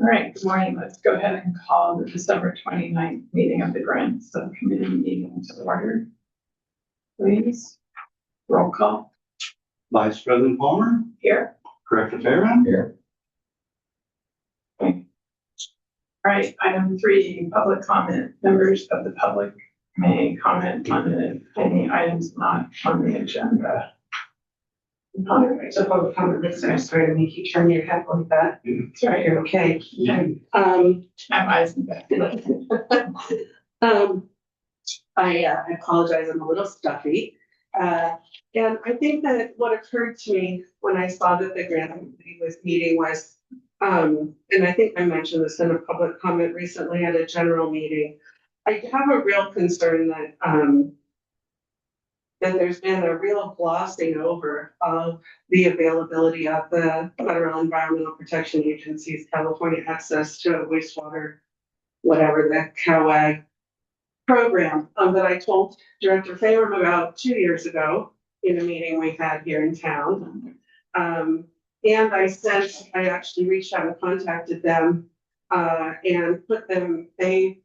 All right, good morning. Let's go ahead and call the December 29th meeting of the Grants Subcommittee meeting to order. Please, roll call. Vice President Palmer? Here. Director Fairman? Here. Okay. All right, item 3, public comment. Members of the public may comment on any items not on the agenda. So public comment, sorry to make you turn your head like that. Sorry, You're okay. I'm eyes and back. I apologize, I'm a little stuffy. And I think that what occurred to me when I saw that the grant committee was meeting was, and I think I mentioned this in a public comment recently at a general meeting. I have a real concern that there's been a real glossing over of the availability of the Federal Environmental Protection Agency's California access to wastewater, whatever the CAWAG program that I told Director Fairman about 2 years ago in a meeting we had here in town. And I actually reached out and contacted them and put them, they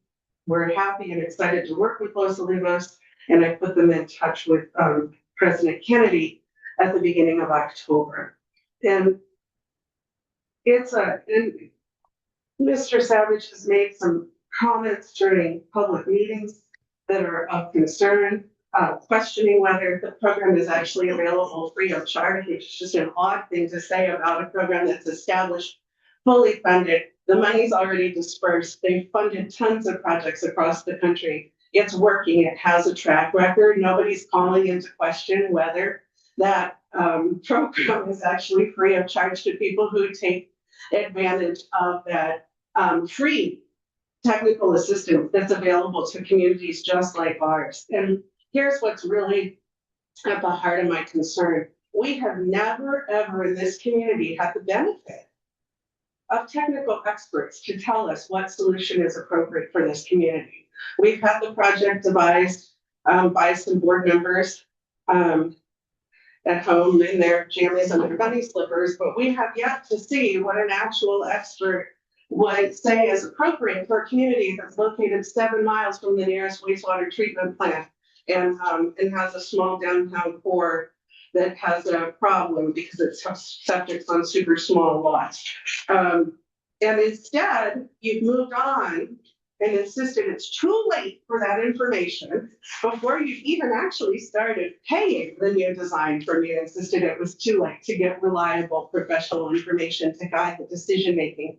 were happy and excited to work with Los Olivos. And I put them in touch with President Kennedy at the beginning of October. And and Mr. Savage has made some comments during public meetings that are of concern, questioning whether the program is actually available free of charge, which is just an odd thing to say about a program that's established, fully funded. The money's already dispersed. They've funded tons of projects across the country. It's working. It has a track record. Nobody's calling into question whether that program is actually free of charge to people who take advantage of that free technical assistance that's available to communities just like ours. And here's what's really at the heart of my concern. We have never, ever in this community had the benefit of technical experts to tell us what solution is appropriate for this community. We've had the project devised by some board members at home in their jammies and their bunny slippers, but we have yet to see what an actual expert would say is appropriate for a community that's located 7 miles from the nearest wastewater treatment plant and has a small downtown core that has a problem because it's septic on super small lots. And instead, you've moved on and insisted it's too late for that information before you even actually started paying the new design firm. You insisted it was too late to get reliable professional information to guide the decision making.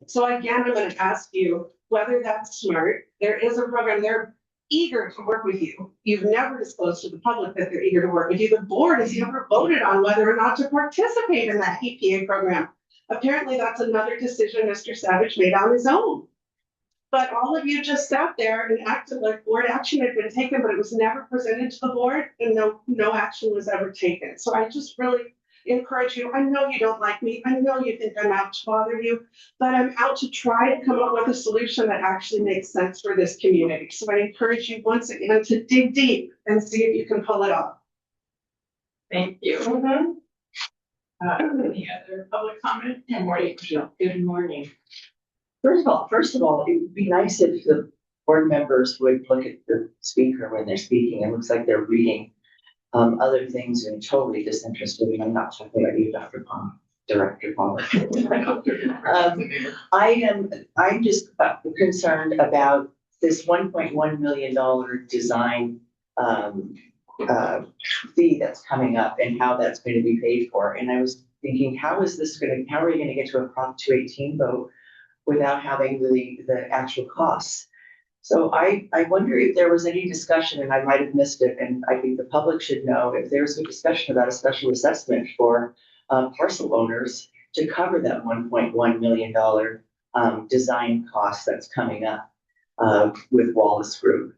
So again, I'm going to ask you whether that's smart. There is a program, they're eager to work with you. You've never disclosed to the public that they're eager to work with you. The board has never voted on whether or not to participate in that EPA program. Apparently that's another decision Mr. Savage made on his own. But all of you just sat there and acted like board action had been taken, but it was never presented to the board and no action was ever taken. So I just really encourage you. I know you don't like me. I know you think I'm out to bother you, but I'm out to try to come up with a solution that actually makes sense for this community. So I encourage you once again to dig deep and see if you can pull it off. Thank you. Any other public comment? Good morning, Michelle. Good morning. First of all, it would be nice if the board members would look at the speaker when they're speaking. It looks like they're reading other things and totally disinterested. And I'm not talking about you, Director Palmer. I'm just concerned about this $1.1 million design fee that's coming up and how that's going to be paid for. And I was thinking, how are we going to get to a Prop 218 vote without having the actual costs? So I wonder if there was any discussion, and I might have missed it, and I think the public should know if there's a discussion about a special assessment for parcel owners to cover that $1.1 million design cost that's coming up with Wallace Group.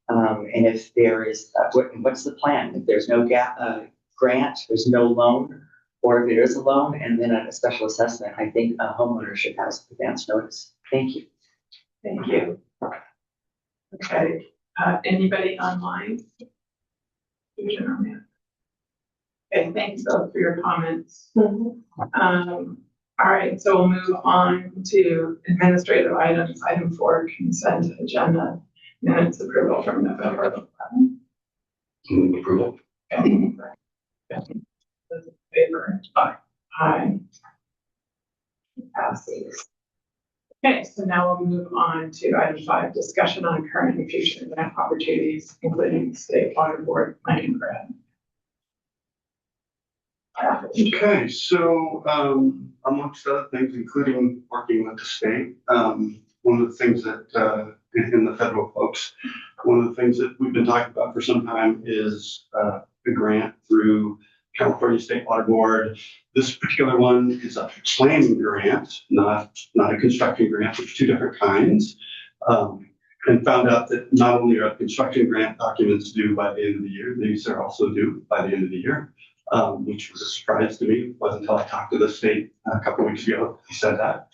And if there is, what's the plan? If there's no grant, there's no loan, or if there is a loan and then a special assessment, I think a homeowner should have advance notice. Thank you. Thank you. Okay. Anybody online? Okay, thanks both for your comments. All right, so we'll move on to administrative items. Item 4, consent agenda minutes approval from November 11th. Move approval. Okay. Those in favor? Aye. Aye. Passes. Okay, so now we'll move on to item 5, discussion on current and future grant opportunities, including state water board planning grant. Okay, so amongst other things, including working with the state, one of the things that in the federal folks, one of the things that we've been talking about for some time is a grant through California State Water Board. This particular one is a planning grant, not a construction grant. There's two different kinds. And found out that not only are construction grant documents due by the end of the year, these are also due by the end of the year. Which was a surprise to me. It wasn't until I talked to the state a couple of weeks ago, he said that.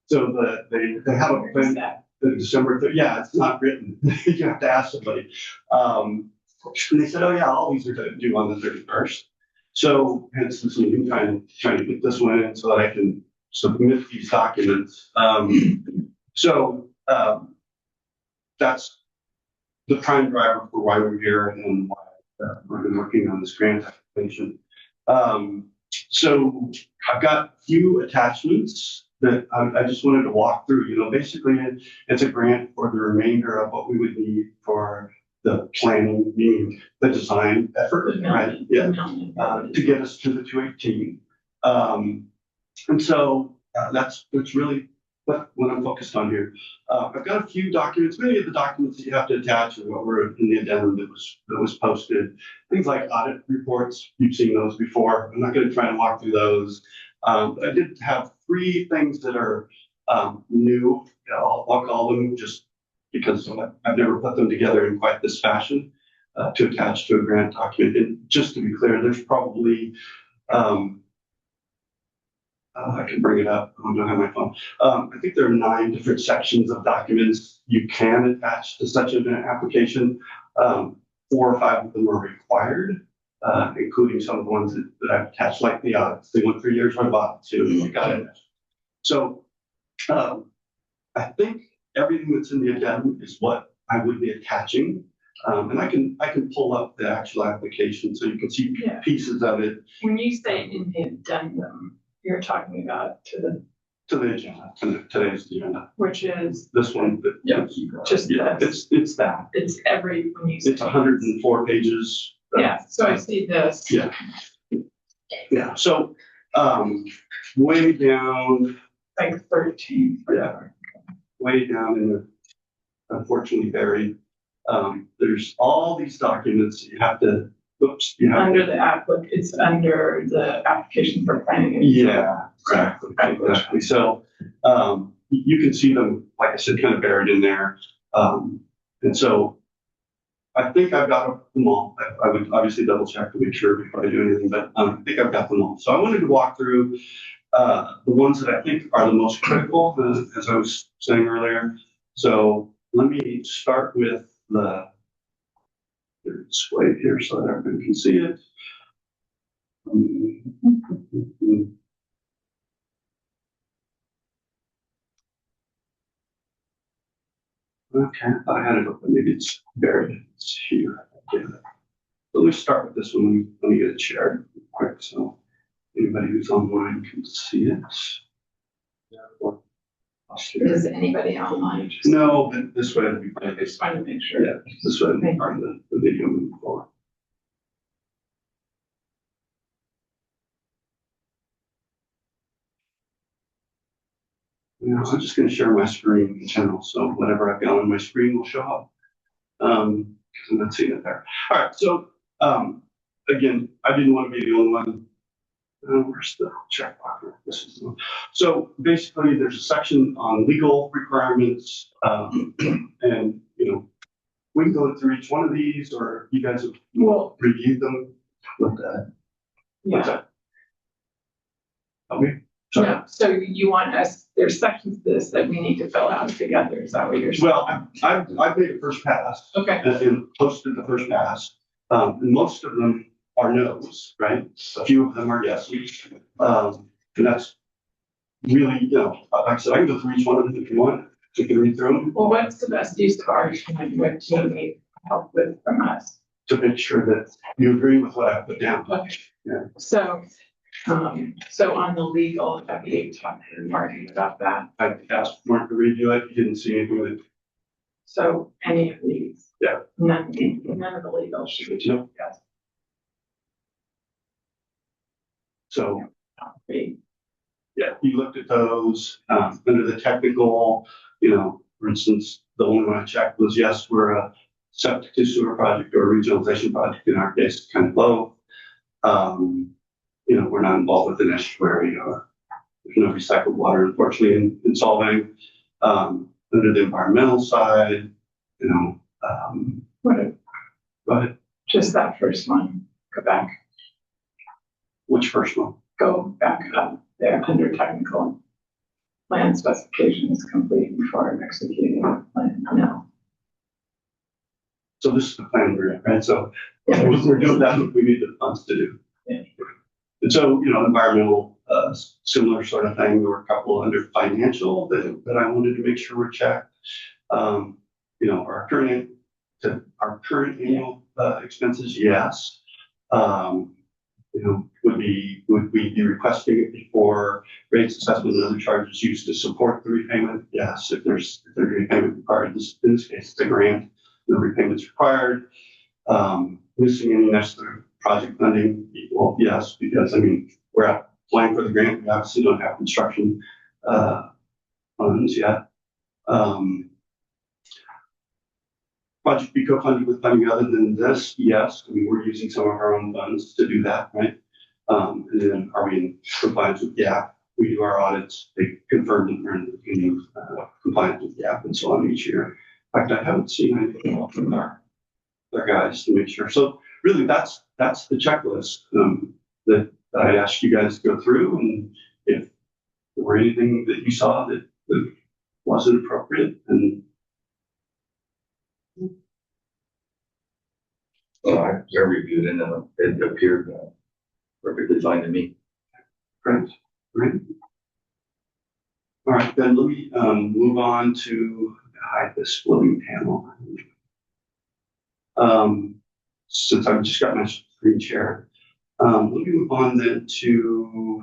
So they have a plan the December 3rd. Yeah, it's not written. You have to ask somebody. And they said, oh yeah, all these are due on the 31st. So hence this meeting, trying to get this one in so that I can submit these documents. That's the prime driver for why we're here and why we've been working on this grant application. So I've got a few attachments that I just wanted to walk through. You know, basically it's a grant for the remainder of what we would need for the planning, meaning the design effort, right? Yeah, to get us to the 218. And so that's really what I'm focused on here. I've got a few documents, many of the documents that you have to attach are what were in the addendum that was posted. Things like audit reports, you've seen those before. I'm not going to try and walk through those. But I did have 3 things that are new. I'll call them just because I've never put them together in quite this fashion to attach to a grant document. And just to be clear, there's probably I can bring it up. I don't have my phone. I think there are 9 different sections of documents you can attach to such an application. 4 or 5 of them are required, including some of the ones that I've attached, like the audits. They went 3 years worth of audits too. You got it. So I think everything that's in the addendum is what I would be attaching. And I can pull up the actual application so you can see pieces of it. When you say in the addendum, you're talking about to the agenda, to today's agenda. Which is this one. Just this. It's that. It's every when you say it's 104 pages. Yeah. So I see this. Yeah. Yeah. So way down. Like 13. Yeah. Way down in the unfortunately buried. There's all these documents you have to. Under the applicant, it's under the application for planning. Yeah, exactly. So you can see them, like I said, kind of buried in there. And so I think I've got them all. I would obviously double check to make sure before I do anything, but I think I've got them all. So I wanted to walk through the ones that I think are the most critical, as I was saying earlier. So let me start with the displayed here so that everyone can see it. Okay, I thought I had it open. Maybe it's buried. It's here. Yeah. So let's start with this one. Let me get it shared quick so anybody who's online can see it. Is anybody online? No, but this way it'll be I just want to make sure. Yeah, this way it'll be part of the video moving forward. You know, I'm just going to share my screen in general, so whatever I've got on my screen will show up. I'm not seeing it there. All right, so again, I didn't want to be the only one. Where's the checkbox? This is the one. So basically, there's a section on legal requirements, and you know, we can go through each one of these, or you guys have reviewed them with that. Yeah. What's that? Okay. Sorry. No, so you want us? There's sections of this that we need to fill out together. Is that what you're saying? Well, I've made a first pass. Okay. And posted the first pass. And most of them are no's, right? A few of them are yeses. And that's really, like I said, I can go through each one of them if you want. You can read through them Well, what's the best use of our time? What do you need help with from us? to make sure that you agree with what I put down. Okay. Yeah. So, so on the legal, have you talked to Marty about that? I asked Mark to review it. He didn't see anything that, So any of these? Yeah. None of the legal should be. Nope. Yes. so, Be- yeah, he looked at those, under the technical, for instance, the one I checked was, yes, we're a septic to sewer project or a regionalization project. In our case, it's kind of low. We're not involved with an estuary or there's no recycled water, unfortunately, in solving. Under the environmental side, What, go ahead. just that first one, go back, Which first one? go back up there under technical. Plan specifications complete before executing the plan. No. So this is the plan grant, right? So Yeah. we're doing that what we need the funds to do. Yeah. And so, environmental, similar sort of thing. There were a couple under financial that I wanted to make sure were checked. Our current annual expenses, yes. Would we be requesting it before rates, assessment, and other charges used to support the repayment? Yes. If there's repayment required, in this case, it's a grant, no repayments required. Missing any necessary project funding? Well, yes, because we're applying for the grant. We obviously don't have construction funds yet. Project be co-funded with funding other than this? Yes. We're using some of our own funds to do that, right? And then are we in compliance with GAAP? We do our audits. They confirm that we're in compliance with GAAP and so on each year. In fact, I haven't seen anything from our guys to make sure. So really, that's the checklist that I asked you guys to go through. And if there were anything that you saw that wasn't appropriate, and I reviewed it and it appeared perfectly fine to me. great. All right, then let me move on to hide the splitting panel. Since I've just got my screen share, let me move on then to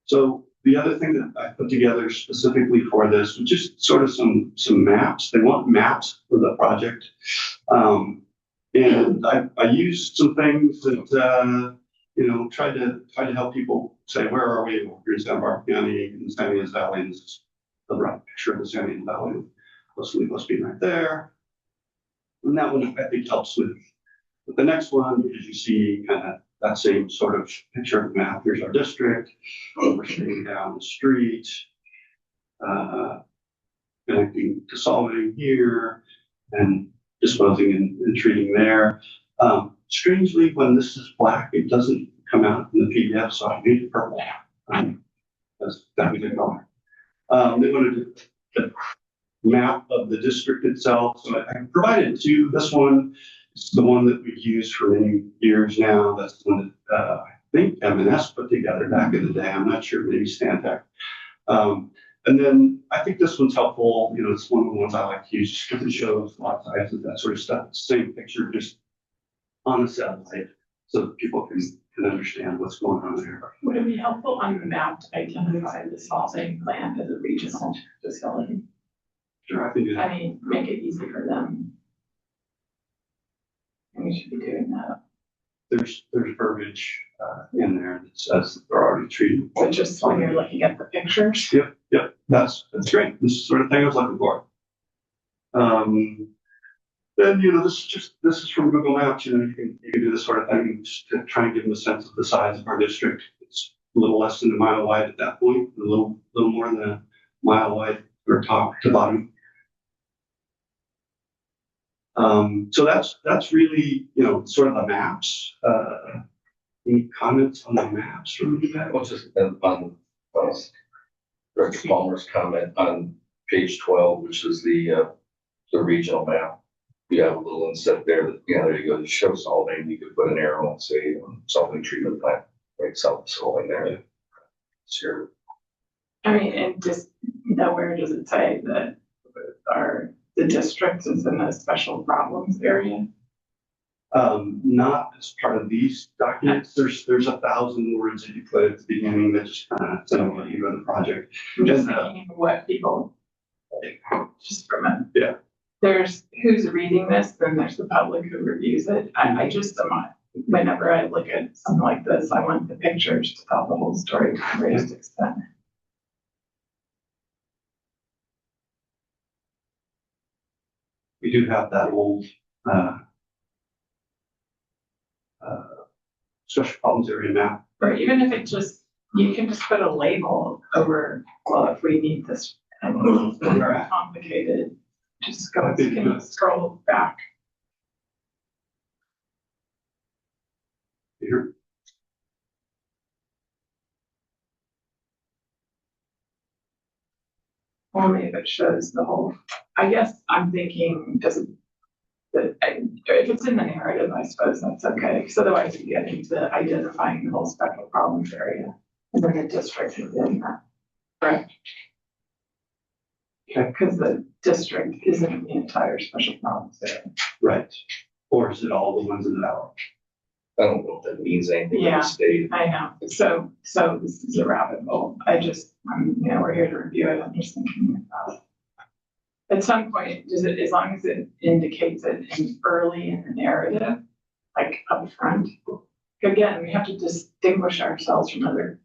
so the other thing that I put together specifically for this was just sort of some maps. They want maps for the project. And I used some things that, tried to help people say, where are we? Well, here's Santa Barbara County, and the San Luis Valley, and this is the right picture of the San Luis Valley. Must be right there. And that one I think helps with the next one, because you see kind of that same sort of picture of the map. Here's our district. We're staying down the street, connecting to solving here, and disposing and treating there. Strangely, when this is black, it doesn't come out in the PDF, so I made it purple. That's that was the color. They wanted the map of the district itself, so I provided two. This one is the one that we've used for many years now. That's the one that I think M&S put together back in the day. I'm not sure, maybe Stantec. And then I think this one's helpful. It's one of the ones I like to use just because it shows lot sizes, that sort of stuff. Same picture, just on a satellite, so that people can understand what's going on there. Would it be helpful on the map to identify the solving plant as a regional facility? Sure, I think it, Make it easy for them. And we should be doing that. there's verbiage in there that says that they're already treated. But just when you're looking at the pictures. Yep, that's great. This is the sort of thing I was looking for. Then this is from Google Maps. You can do this sort of thing just to try and give them a sense of the size of our district. It's a little less than a mile wide at that point, a little more than a mile wide or top to bottom. So that's really sort of the maps. Any comments on the maps from you guys? Well, just on Director Palmer's comment on page 12, which is the regional map. you have a little inset there that, you know, there you go, just show solving, you could put an arrow and say, solving treatment plant, right, solving there. Sure. I mean, and just nowhere does it say that the district is in a special problems area. Not as part of these documents. There's 1,000 words that you put at the beginning that just kind of tell what you run the project. I'm just And, thinking of what people, just from a. Yeah. There's who's reading this, then there's the public who reviews it. I just whenever I look at something like this, I want the pictures to tell the whole story to the greatest extent. we do have that old, special problems area map. Or even if it just, you can just put a label over, well, if we need this, and it's very complicated, just go, you can scroll back. Here. Only if it shows the whole, I guess I'm thinking, doesn't, if it's in the narrative, I suppose that's okay, because otherwise you get into identifying the whole special problems area. And then the district within that, correct? Okay. Because the district isn't the entire special problems area. Right. Or is it all the ones in the valley? I don't know if that means anything to Yeah. the state. I know, so this is a rabbit hole, we're here to review it, I'm just thinking about it. At some point, does it, as long as it indicates it early in the narrative, like up front, again, we have to distinguish ourselves from other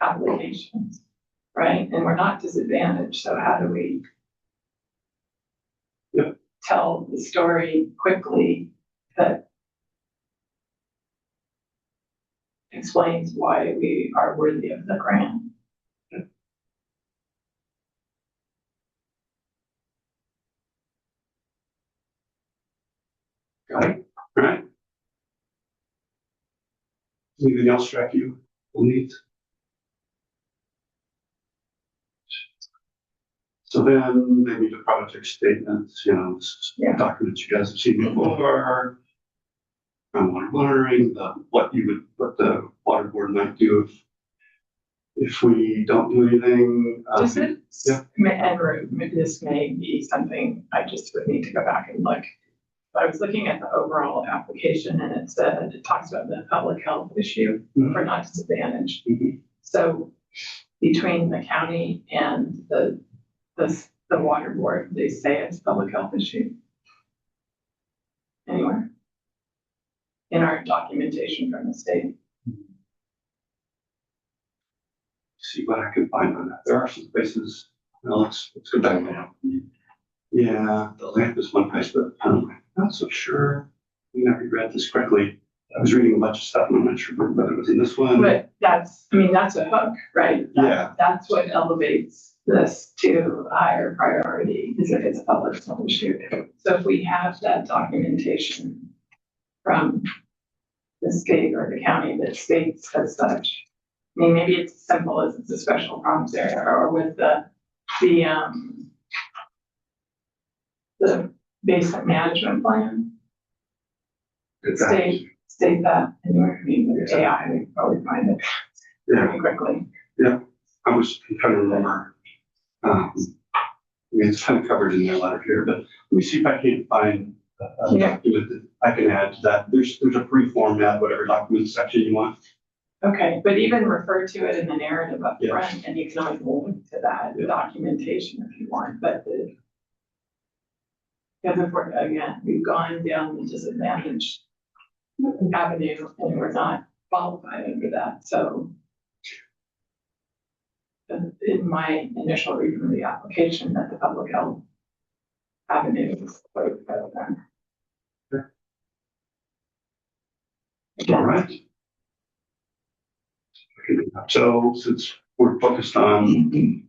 applications, right? And we're not disadvantaged, so how do we tell the story quickly that explains why we are worthy of the grant? Got it. All right. Anything else strike you? Neat. So then they need a project statement, this is documents you guys have seen before. Groundwater monitoring, what the water board might do if we don't do anything. Does it? Yeah. And this may be something I just would need to go back and look. I was looking at the overall application and it talks about the public health issue for not disadvantaged. Mhm. So between the county and the water board, they say it's a public health issue. Anywhere in our documentation from the state. See what I can find on that. There are some places, let's go back now. Yeah, the lamp is one place, but I'm not so sure. I never read this correctly. I was reading a bunch of stuff and I'm not sure whether it was in this one. But that's a hook, right? Yeah. That's what elevates this to a higher priority, is if it's a public health issue. So if we have that documentation from the state or the county that states as such, I mean, maybe it's as simple as it's a special problems area, or with the basic management plan. State that anywhere. I mean, with AI, we can probably find it pretty quickly. Yeah, I was trying to remember. It's kind of covered in their letter here, but let me see if I can find a document that I can add to that. There's a free form, add whatever document section you want. Okay, but even refer to it in the narrative up front, and you can always link to that documentation if you want, but because if we've gone down the disadvantaged avenue and we're not qualified under that, so in my initial reading of the application, that the public health avenue is quite better than. All right. So since we're focused on the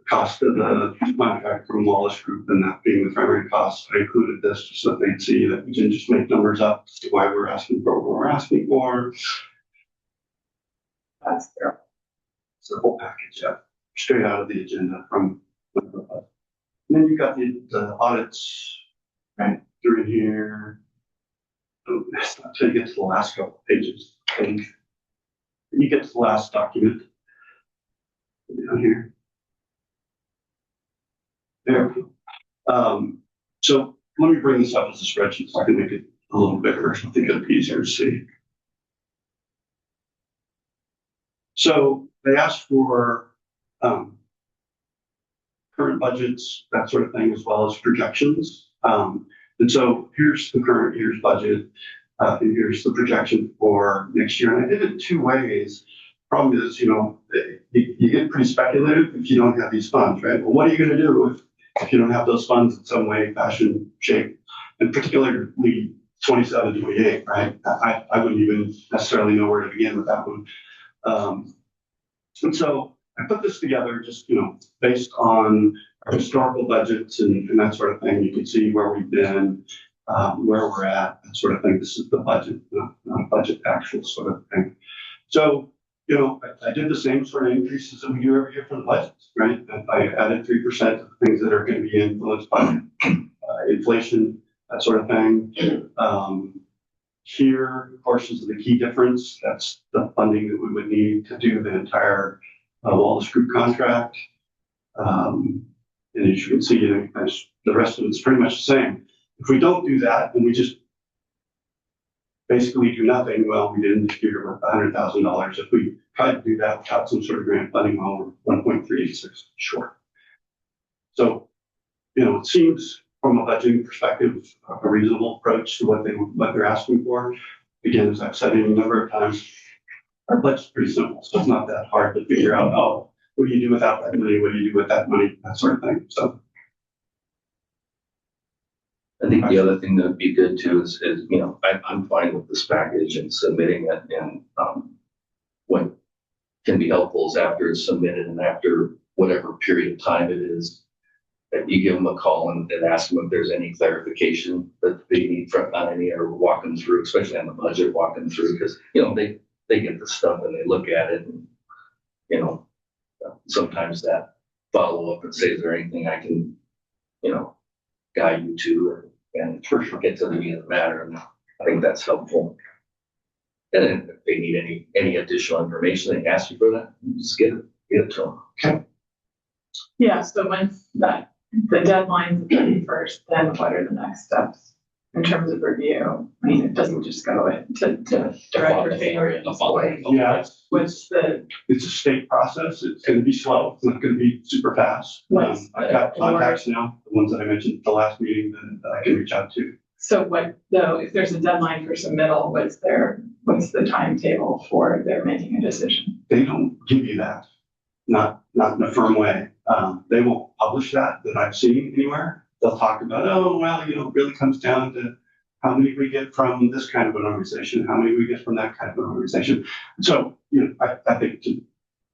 cost of the contract from Wallace Group and that being the primary cost, I included this just so that they'd see that we didn't just make numbers up as to why we're asking for what we're asking for. That's fair. It's the whole package, straight out of the agenda from. And then you got the audits. down here. Until you get to the last couple of pages. And you get to the last document. Down here. There we go. So let me bring this up as a spreadsheet so I can make it a little bigger. I think it'll be easier to see. So they asked for current budgets, that sort of thing, as well as projections. And so here's the current year's budget, and here's the projection for next year. And I did it two ways. Problem is, you get pretty speculative if you don't have these funds, right? Well, what are you going to do if you don't have those funds in some way, fashion, shape, and particularly 27, 28, right? I wouldn't even necessarily know where to begin with that one. And so I put this together just, based on our historical budgets and that sort of thing. You can see where we've been, where we're at, that sort of thing. This is the budget, not a budget actual sort of thing. So, I did the same sort of increases that we do every year for the budgets, right? I added 3% of things that are going to be influenced by inflation, that sort of thing. Here, of course, is the key difference. That's the funding that we would need to do the entire Wallace Group contract. And as you can see, the rest of it's pretty much the same. If we don't do that and we just basically do nothing, well, we didn't figure with $100,000. If we tried to do that without some sort of grant funding, well, we're 1.36 short. So, it seems from a budgeting perspective, a reasonable approach to what they're asking for. Again, as I've said any number of times, our budget's pretty simple, so it's not that hard to figure out, what do you do without that money? What do you do with that money? That sort of thing. So I think the other thing that'd be good too is I'm fine with this package and submitting it, and what can be helpful is after it's submitted and after whatever period of time it is, that you give them a call and ask them if there's any clarification that they need from on any, or walk them through, especially on the budget, walk them through, because they get the stuff and they look at it, and sometimes that follow up and say, is there anything I can guide you to, and for sure get to the meat of the matter. And I think that's helpful. And then if they need any additional information, they can ask you for that. You just get it to them. okay. Yeah, so once the deadline's the 31st, then what are the next steps in terms of review? I mean, it doesn't just go to Director Taylor. Yeah, What's it's a state process. It's going to be slow. It's not going to be super fast. I've got contacts now, the ones that I mentioned at the last meeting that I can reach out to. so what though, if there's a deadline for submittal, what's the timetable for their making a decision? They don't give you that, not in a firm way. They won't publish that I've seen anywhere. They'll talk about, it really comes down to how many we get from this kind of an organization, how many we get from that kind of an organization. So, I think to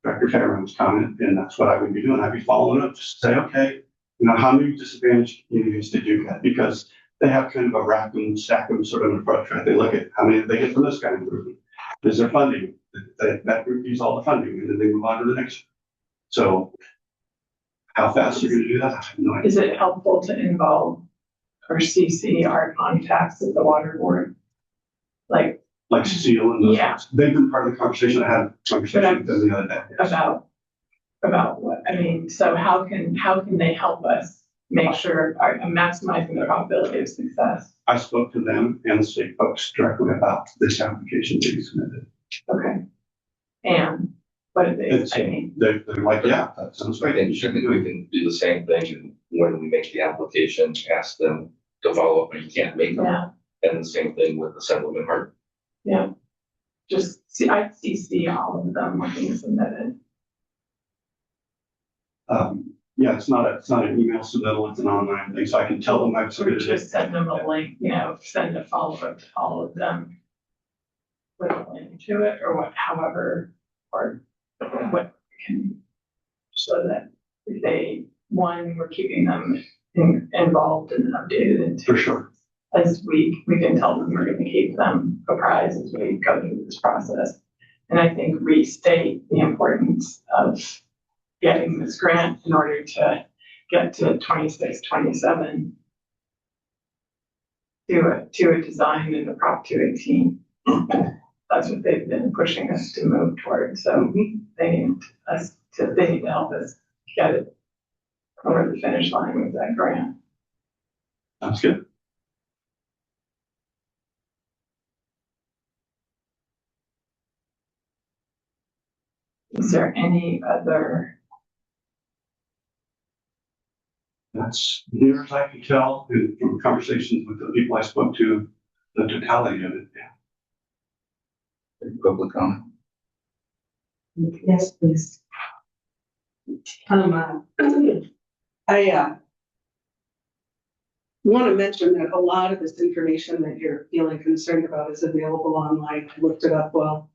Director Fairman's comment, and that's what I would be doing. I'd be following up, just to say, okay, how many disadvantaged communities did you get? Because they have kind of a rack them, stack them sort of an approach, right? They look at how many they get from this kind of group. Is there funding? That group needs all the funding, and then they move on to the next. So how fast you're going to do that, I have no idea. Is it helpful to involve or CC our contacts at the water board? Like Cecile and those yeah. folks. They've been part of the conversation. I had a conversation with them the other day. About what? I mean, so how can they help us make sure maximizing the probability of success? I spoke to them and the state folks directly about this application being submitted. Okay. And what did they? They're like, yeah, that sounds I right. think we can do the same thing when we make the application, ask them to follow up when you can't make them. Yeah. And the same thing with the settlement part. Yeah. Just see, I CC all of them when being submitted. Yeah, it's not an email submittal, it's an online thing, so I can tell them I've Or submitted it. just send them a link, send a follow-up to all of them. With a link to it or however, or what can, so that if we're keeping them involved and updated and For sure. as we can tell them we're going to keep them apprised as we go through this process. And I think restate the importance of getting this grant in order to get to 26, 27. to a design in the Prop 218. That's what they've been pushing us to move towards, so they need they need to help us get it over the finish line with that grant. Sounds good. Is there any other? That's near as I can tell, and from conversations with the people I spoke to, the totality of it, yeah. Public comment. Yes, please. I want to mention that a lot of this information that you're feeling concerned about is available online. I looked it up while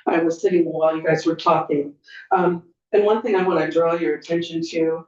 I was sitting while you guys were talking. And one thing I want to draw your attention to,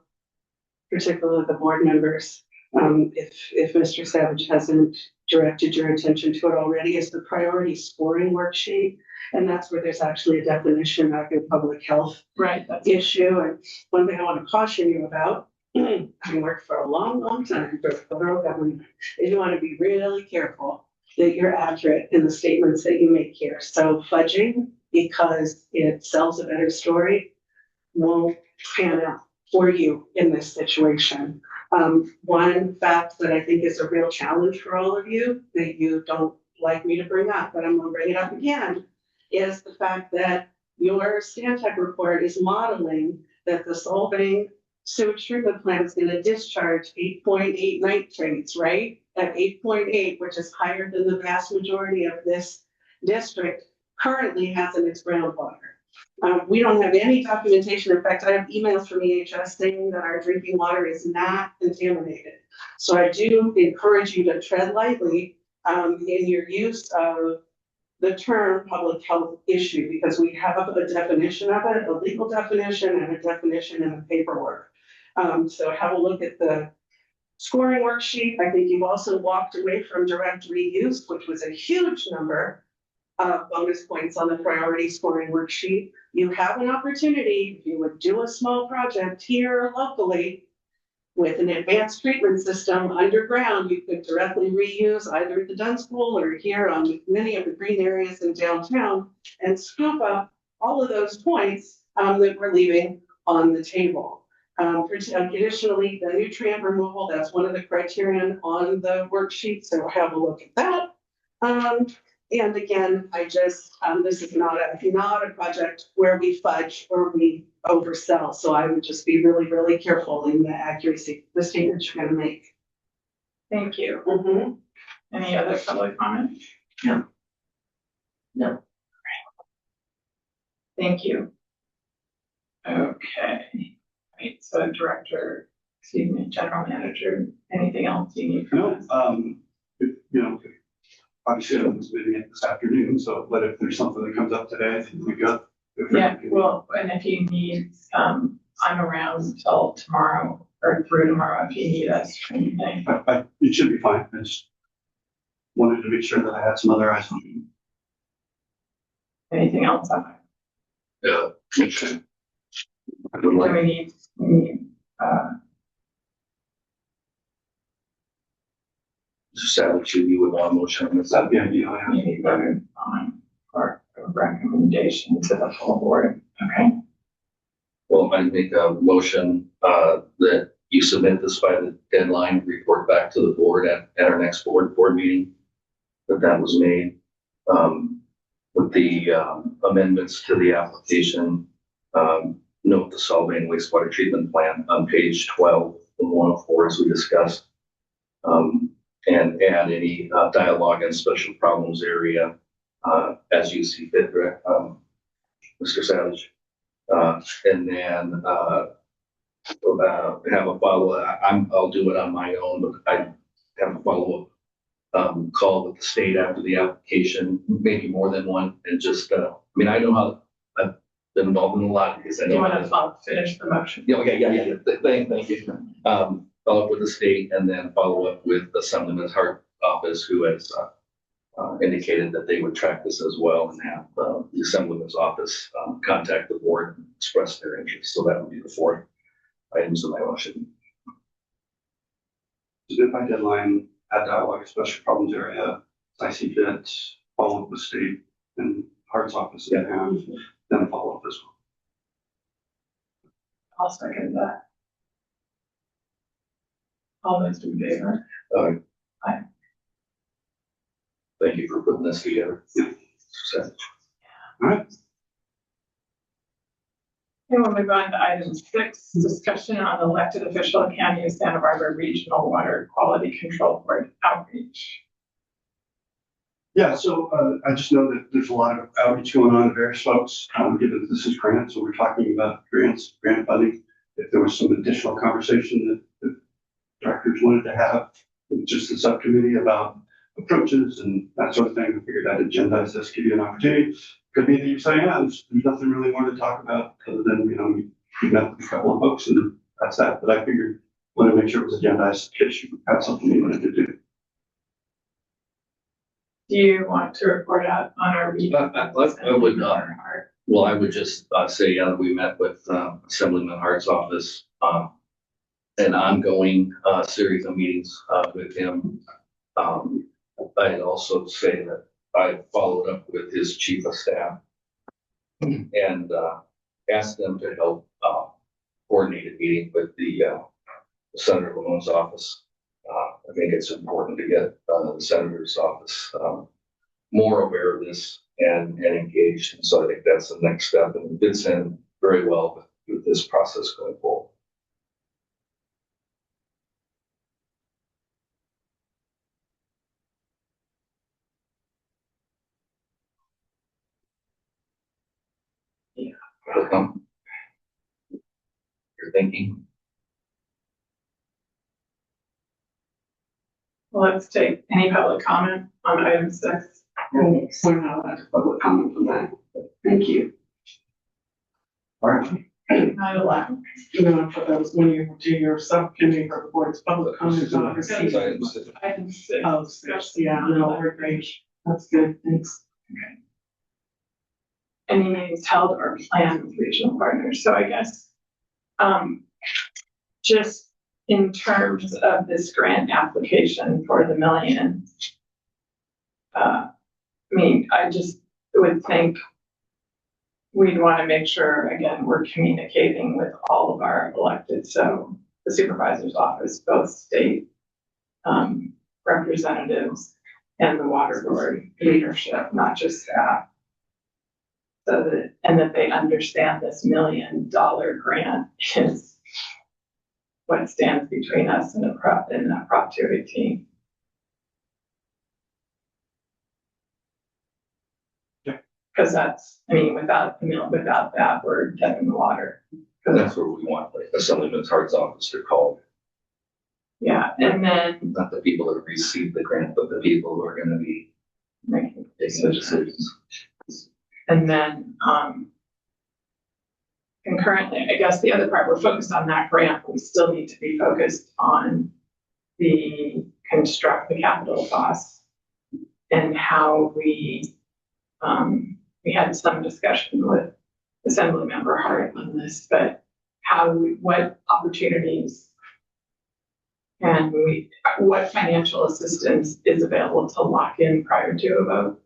particularly the board members, if Mr. Savage hasn't directed your attention to it already, is the priority scoring worksheet. And that's where there's actually a definition of a public health Right, that's issue. And one thing I want to caution you about, having worked for a long, long time for the federal government, is you want to be really careful that you're accurate in the statements that you make here. So fudging, because it sells a better story, won't pan out for you in this situation. One fact that I think is a real challenge for all of you that you don't like me to bring up, but I'm gonna bring it up again, is the fact that your Stantec report is modeling that the Solvang sewage treatment plant is gonna discharge 8.8 nitrates, right? At 8.8, which is higher than the vast majority of this district currently has in its groundwater. We don't have any documentation. In fact, I have emails from EHS saying that our drinking water is not contaminated. So I do encourage you to tread lightly in your use of the term public health issue, because we have a definition of it, a legal definition and a definition in the paperwork. So have a look at the scoring worksheet. I think you've also walked away from direct reuse, which was a huge number of bonus points on the priority scoring worksheet. You have an opportunity, if you would do a small project here locally with an advanced treatment system underground, you could directly reuse either at the Dunn School or here on many of the green areas in downtown and scoop up all of those points that we're leaving on the table. Additionally, the nutrient removal, that's one of the criterion on the worksheet, so have a look at that. And again, this is not a project where we fudge or we oversell. So I would just be really, really careful in the accuracy of the statements you're going to make. Thank you. Mm-hmm. Any other public comment? No. Thank you. Okay. Right. So general manager, anything else you need from us? Obviously, I was meeting it this afternoon, so, but if there's something that comes up today, I think we got. Yeah, well, and if you need, I'm around till tomorrow or through tomorrow if you need us for anything. It should be fine. I just wanted to make sure that I had some other eyes on you. Anything else? Yeah. Okay. I would Do like, we need, Mr. Savage, you would want a motion on this. That'd be ideal. we need voted on or a recommendation to the full board? Okay. Well, I make a motion that you submit this by the deadline, report back to the board at our next board meeting. That was made with the amendments to the application. Note the Solvang wastewater treatment plant on page 12 of 104 as we discussed. And add any dialogue and special problems area as you see fit, Mr. Savage. And then have a follow-up. I'll do it on my own, but I have a follow-up call with the state after the application, maybe more than one, and just, I know how I've been involved in a lot because I Do you know. want to finish the motion? Yeah, okay, yeah. Thank you. Follow up with the state and then follow up with the Assemblyman's Heart office, who has indicated that they would track this as well and have the Assemblyman's office contact the board and express their interest. So that would be the 4 items of my motion. Submit by deadline, have dialogue, especially problems area, I see fit, follow up with state and Hart's office and have, then follow up as well. I'll second that. All those in favor? Aye. Thank you for putting this together. So, All right. And we'll move on to item 6, discussion on elected official County of Santa Barbara Regional Water Quality Control Board outreach. Yeah, so I just know that there's a lot of outreach going on to various folks, given that this is grant, so we're talking about grant funding. If there was some additional conversation that the directors wanted to have with just the subcommittee about approaches and that sort of thing, I figured I'd agendize this, give you an opportunity. Could be that you say, yeah, there's nothing really more to talk about other than, we met with a couple of folks and that's that. But I figured, wanted to make sure it was agendized in case you had something you wanted to do. Do you want to report out on our meeting? I would not. Well, I would just say, we met with Assemblyman Hart's office, an ongoing series of meetings with him. I'd also say that I followed up with his chief of staff and asked them to help coordinate a meeting with the Senator Lamone's office. I think it's important to get the senator's office more aware of this and engaged. And so I think that's the next step, and it fits in very well with this process going forward. Yeah. Welcome. You're thinking. Well, let's take any public comment on item 6. We're not allowed to public comment on that. Thank you. All right. Not allowed. I thought that was when you do your subcommittee reports, public comment not received. Item 6. Oh, six, yeah, no, we're great. That's good, thanks. Any meetings held or planned with regional partners. So I guess, just in terms of this grant application for the $1 million, I just would think we'd want to make sure, again, we're communicating with all of our elected, so the supervisor's office, both state representatives and the water board leadership, not just staff. So that they understand this $1 million grant is what stands between us and a Prop 218. Yeah. Because that's, without that, we're dead in the water. And that's where we want, like, Assemblyman Hart's office to call. Yeah, and then Not the people that receive the grant, but the people who are going to be making taking the decisions. And then, concurrently, I guess the other part, we're focused on that grant, but we still need to be focused on the capital costs and how we had some discussion with Assemblymember Hart on this, but what opportunities and what financial assistance is available to lock in prior to a vote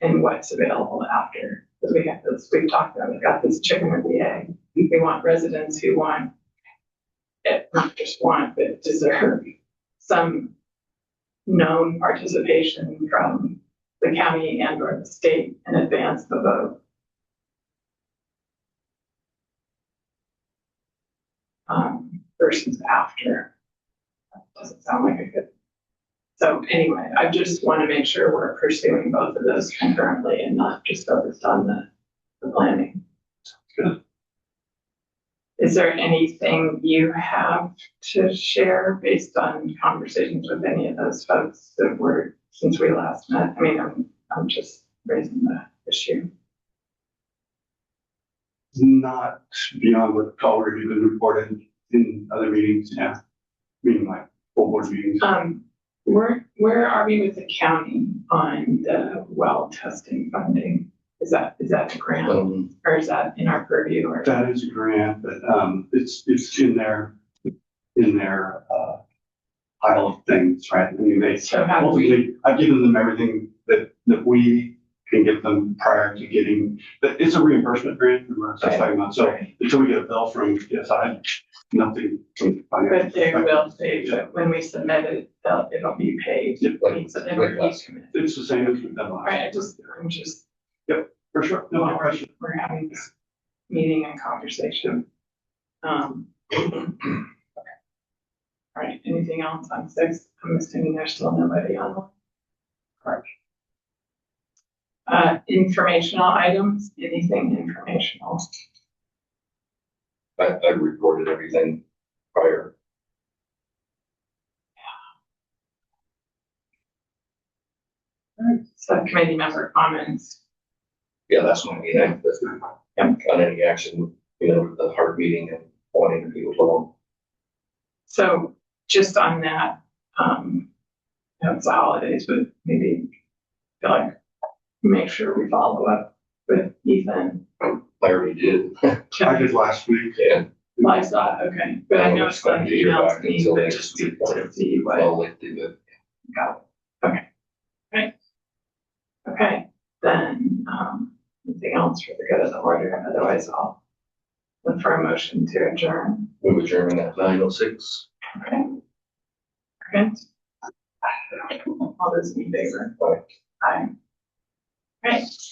and what's available after. Because we have this, we've talked about, we've got this chicken or the egg. We want residents who want it, not just want, but deserve some known participation from the county and or the state in advance of the vote. Versus after. That doesn't sound like a good. So anyway, I just want to make sure we're pursuing both of those concurrently and not just focused on the planning. Good. Is there anything you have to share based on conversations with any of those folks that were since we last met? I'm just raising the issue. Not beyond what's already been reported in other meetings, yeah. Meaning like full board meetings. Where are we with the county on the well testing funding? Is that a grant or is that in our purview? Or That is a grant, but it's in their pile of things, right? I mean, So how do we, ultimately, I've given them everything that we can give them prior to getting, but it's a reimbursement grant, we're just talking about, so until we get a bill from PSI, nothing. but they will pay, but when we submit it, it'll be paid. Yeah, It's It's the same as we've done last. right, I'm just, For sure, no question. we're having this meeting and conversation. Okay. All right, anything else on 6? I'm assuming there's still nobody on the card. Informational items, anything informational? I reported everything prior. Subcommittee member comments. Yeah, that's what I mean. On any action, the heart meeting and wanting people to know. So just on that, it's the holidays, but maybe feel like make sure we follow up with Ethan. I already did. I did last week. Yeah. I saw it, okay, but I know it's going going to to hear email back to me, until but next just week. to see what Well, like do it. got. Okay. Right. Okay, then, anything else for the good of the order? Otherwise, I'll look for a motion to adjourn. Move adjournment at 9:06. Okay. Okay. All those in favor? Aye. Right.